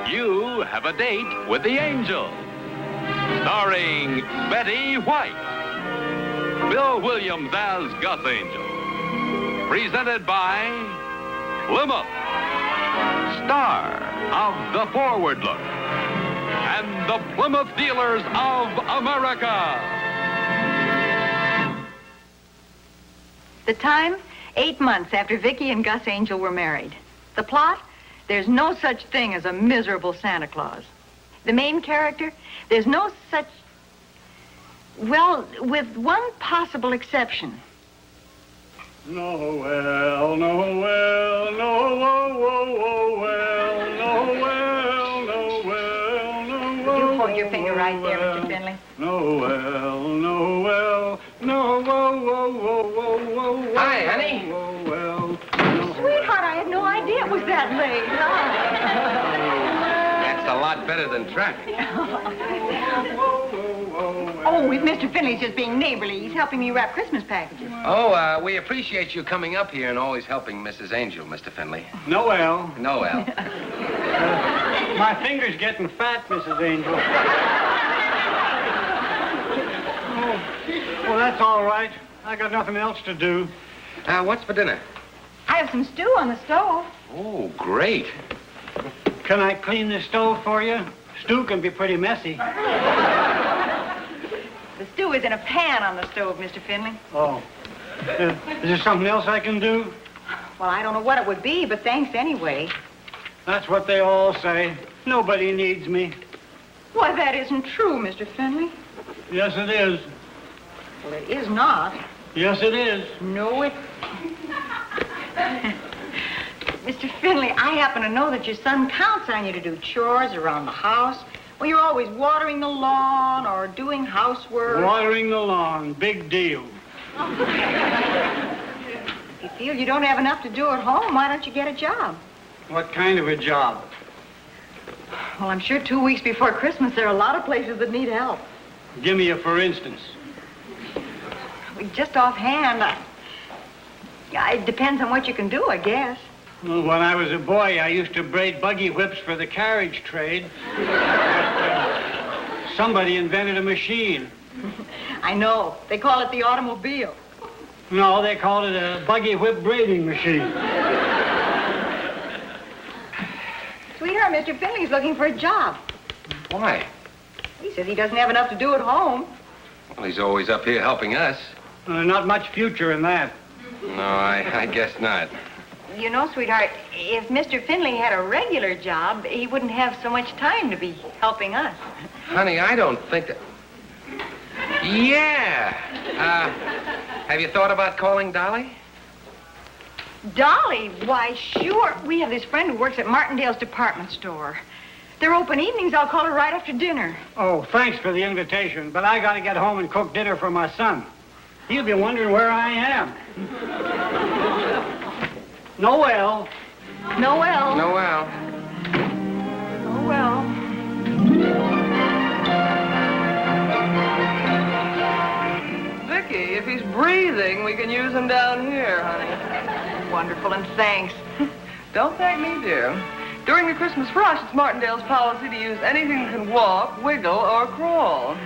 You have a date with the Angel, starring Betty White, Bill Williams as Gus Angel, presented by Plymouth, star of The Forward Look, and the Plymouth Dealers of America. The time, 8 months after Vicky and Gus Angel were married. The plot, there's no such thing as a miserable Santa Claus. The main character, there's no such... Well, with one possible exception. Noel, Noel, Noel, Noel, Noel. You hold your finger right there, Mr. Finley. Noel, Noel, Noel. Hi, honey. Noel. Sweetheart, I had no idea it was that late. That's a lot better than traffic. Oh, Mr. Finley's just being neighborly. He's helping me wrap Christmas packages. Oh, we appreciate you coming up here and always helping Mrs. Angel, Mr. Finley. Noel. Noel. My finger's getting fat, Mrs. Angel. Well, that's all right. I got nothing else to do. What's for dinner? I have some stew on the stove. Oh, great. Can I clean the stove for you? Stew can be pretty messy. The stew is in a pan on the stove, Mr. Finley. Oh. Is there something else I can do? Well, I don't know what it would be, but thanks anyway. That's what they all say. Nobody needs me. Why, that isn't true, Mr. Finley. Yes, it is. Well, it is not. Yes, it is. No, it... Mr. Finley, I happen to know that your son counts on you to do chores around the house. Well, you're always watering the lawn or doing housework. Watering the lawn. Big deal. If you feel you don't have enough to do at home, why don't you get a job? What kind of a job? Well, I'm sure 2 weeks before Christmas, there are a lot of places that need help. Give me a for instance. Well, just offhand, it depends on what you can do, I guess. Well, when I was a boy, I used to braid buggy whips for the carriage trade. But, somebody invented a machine. I know. They call it the automobile. No, they called it a buggy whip braiding machine. Sweetheart, Mr. Finley's looking for a job. Why? He says he doesn't have enough to do at home. Well, he's always up here helping us. Not much future in that. No, I guess not. You know, sweetheart, if Mr. Finley had a regular job, he wouldn't have so much time to be helping us. Honey, I don't think that... Yeah. Have you thought about calling Dolly? Dolly? Why, sure. We have this friend who works at Martindale's department store. They're open evenings. I'll call her right after dinner. Oh, thanks for the invitation, but I gotta get home and cook dinner for my son. He'll be wondering where I am. Noel. Noel. Noel. Oh, well. Vicky, if he's breathing, we can use him down here, honey. Wonderful, and thanks. Don't thank me, dear. During the Christmas rush, it's Martindale's policy to use anything that can walk, wiggle, or crawl.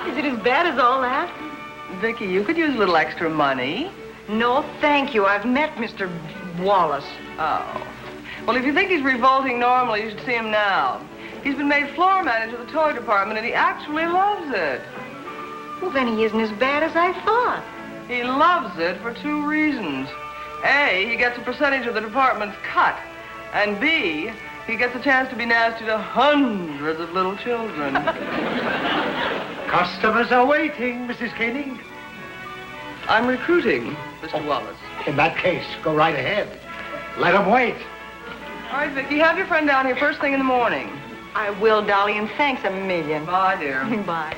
Is it as bad as all that? Vicky, you could use a little extra money. No, thank you. I've met Mr. Wallace. Oh. Well, if you think he's revolting normally, you should see him now. He's been made floor manager of the toy department, and he actually loves it. Well, then he isn't as bad as I thought. He loves it for 2 reasons. A, he gets a percentage of the department's cut. And B, he gets a chance to be nasty to hundreds of little children. Customers are waiting, Mrs. Koenig. I'm recruiting, Mr. Wallace. In that case, go right ahead. Let them wait. All right, Vicky, have your friend down here first thing in the morning. I will, Dolly, and thanks a million. Bye, dear. Bye.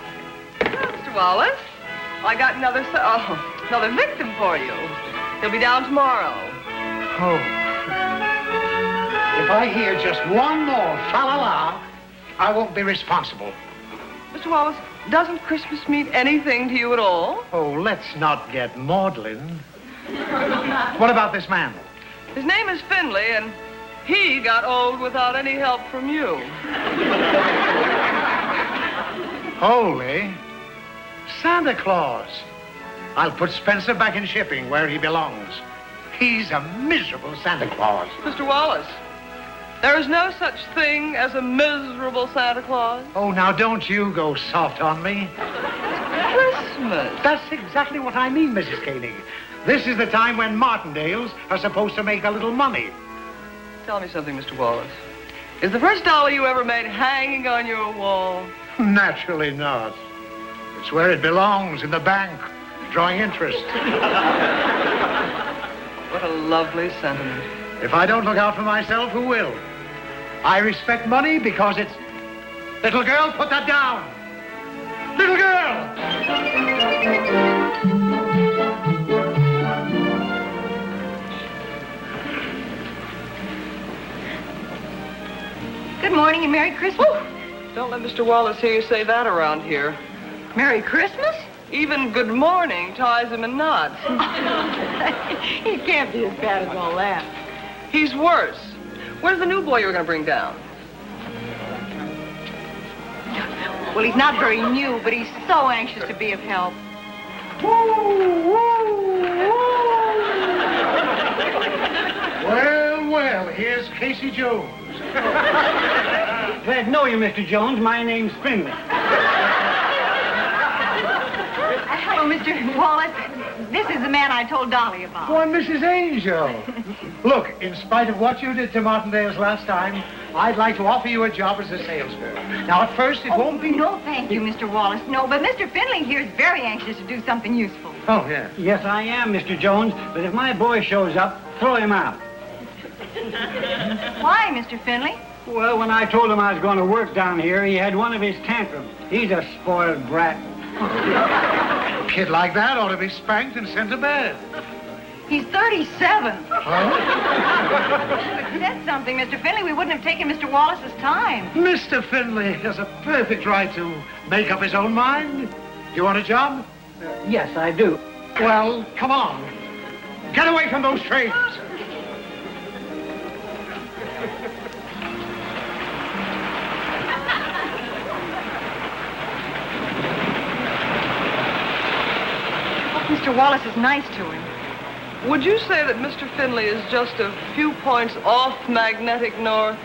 Mr. Wallace, I got another victim for you. He'll be down tomorrow. Oh. If I hear just one more fa-la-la, I won't be responsible. Mr. Wallace, doesn't Christmas mean anything to you at all? Oh, let's not get maudlin. What about this man? His name is Finley, and he got old without any help from you. Holy Santa Claus. I'll put Spencer back in shipping where he belongs. He's a miserable Santa Claus. Mr. Wallace, there is no such thing as a miserable Santa Claus. Oh, now don't you go soft on me. Christmas. That's exactly what I mean, Mrs. Koenig. This is the time when Martindales are supposed to make a little money. Tell me something, Mr. Wallace. Is the first dollar you ever made hanging on your wall? Naturally not. It's where it belongs, in the bank, drawing interest. What a lovely sentiment. If I don't look out for myself, who will? I respect money because it's... Little girl, put that down. Little girl! Good morning and Merry Christmas. Don't let Mr. Wallace hear you say that around here. Merry Christmas? Even good morning ties him in knots. He can't be as bad as all that. He's worse. Where's the new boy you were going to bring down? Well, he's not very new, but he's so anxious to be of help. Well, here's Casey Jones. Glad to know you, Mr. Jones. My name's Finley. Hello, Mr. Wallace. This is the man I told Dolly about. Why, Mrs. Angel. Look, in spite of what you did to Martindale's last time, I'd like to offer you a job as a salesgirl. Now, at first, it won't be... No, thank you, Mr. Wallace. No, but Mr. Finley here is very anxious to do something useful. Oh, yeah. Yes, I am, Mr. Jones, but if my boy shows up, throw him out. Why, Mr. Finley? Well, when I told him I was going to work down here, he had one of his tantrums. He's a spoiled brat. A kid like that ought to be spanked and sent to bed. He's 37. Huh? That's something, Mr. Finley. We wouldn't have taken Mr. Wallace's time. Mr. Finley has a perfect right to make up his own mind. Do you want a job? Yes, I do. Well, come on. Get away from those trains. Mr. Wallace is nice to him. Would you say that Mr. Finley is just a few points off magnetic north?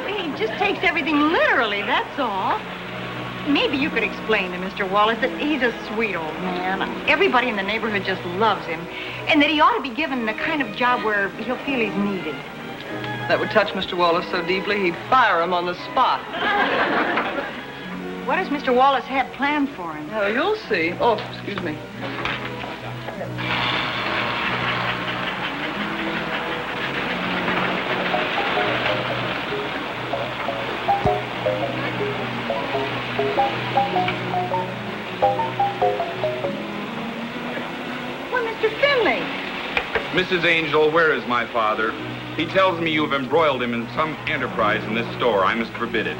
He just takes everything literally, that's all. Maybe you could explain to Mr. Wallace that he's a sweet old man. Everybody in the neighborhood just loves him. And that he ought to be given the kind of job where he'll feel he's needed. That would touch Mr. Wallace so deeply, he'd fire him on the spot. What does Mr. Wallace have planned for him? Oh, you'll see. Oh, excuse me. Well, Mr. Finley. Mrs. Angel, where is my father? He tells me you have embroiled him in some enterprise in this store. I must forbid it.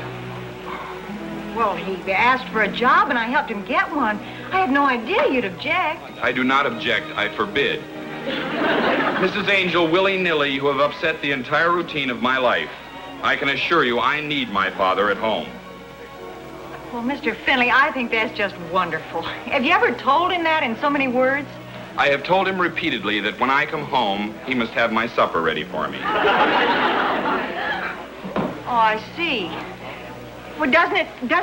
Well, he asked for a job, and I helped him get one. I had no idea you'd object. I do not object. I forbid. Mrs. Angel, willy-nilly, you have upset the entire routine of my life. I can assure you I need my father at home. Well, Mr. Finley, I think that's just wonderful. Have you ever told him that in so many words? I have told him repeatedly that when I come home, he must have my supper ready for me. Oh, I see. Well, doesn't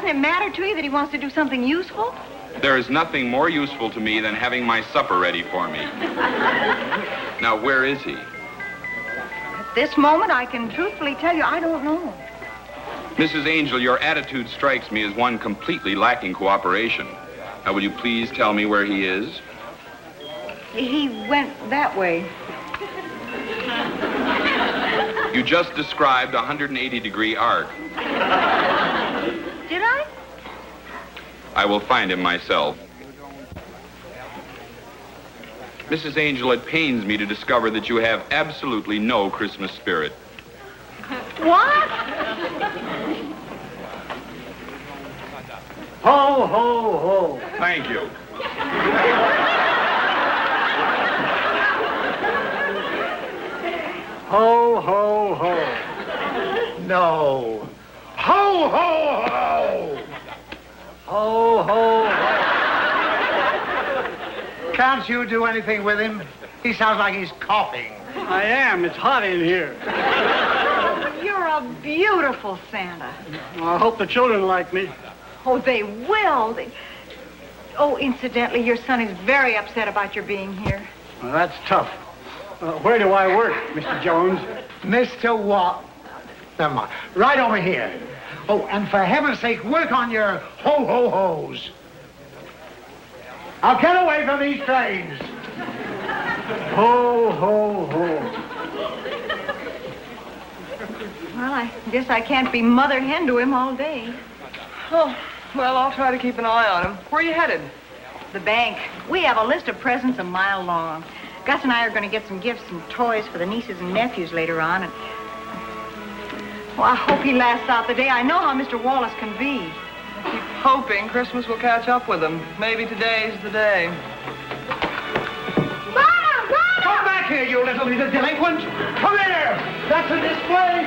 it matter to you that he wants to do something useful? There is nothing more useful to me than having my supper ready for me. Now, where is he? At this moment, I can truthfully tell you I don't know. Mrs. Angel, your attitude strikes me as one completely lacking cooperation. Now, will you please tell me where he is? He went that way. You just described a 180-degree arc. Did I? I will find him myself. Mrs. Angel, it pains me to discover that you have absolutely no Christmas spirit. What? Ho, ho, ho. Thank you. Ho, ho, ho. No. Ho, ho, ho! Ho, ho, ho. Can't you do anything with him? He sounds like he's coughing. I am. It's hot in here. You're a beautiful Santa. I hope the children like me. Oh, they will. Oh, incidentally, your son is very upset about your being here. Well, that's tough. Where do I work, Mr. Jones? Mr. What? Never mind. Right over here. Oh, and for heaven's sake, work on your ho-ho-hos. Now get away from these trains. Ho, ho, ho. Well, I guess I can't be mother hen to him all day. Oh, well, I'll try to keep an eye on him. Where are you headed? The bank. We have a list of presents a mile long. Gus and I are going to get some gifts and toys for the nieces and nephews later on. And well, I hope he lasts out the day. I know how Mr. Wallace can be. I keep hoping Christmas will catch up with him. Maybe today's the day. Come back here, you little delinquent. Come here. That's a display.